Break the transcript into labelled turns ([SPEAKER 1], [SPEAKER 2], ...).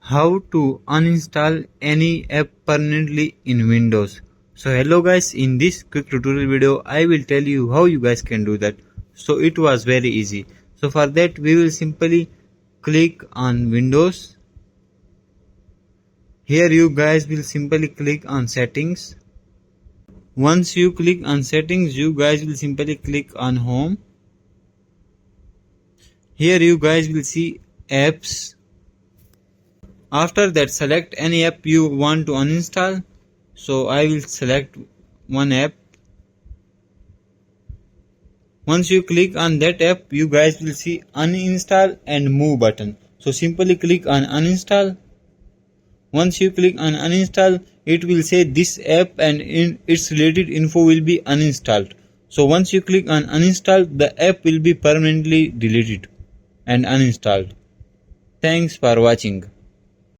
[SPEAKER 1] How to uninstall any app permanently in Windows. So hello guys, in this quick tutorial video I will tell you how you guys can do that. So it was very easy. So for that we will simply click on Windows. Here you guys will simply click on settings. Once you click on settings, you guys will simply click on home. Here you guys will see apps. After that, select any app you want to uninstall. So I will select one app. Once you click on that app, you guys will see uninstall and move button. So simply click on uninstall. Once you click on uninstall, it will say this app and its related info will be uninstalled. So once you click on uninstall, the app will be permanently deleted and uninstalled. Thanks for watching.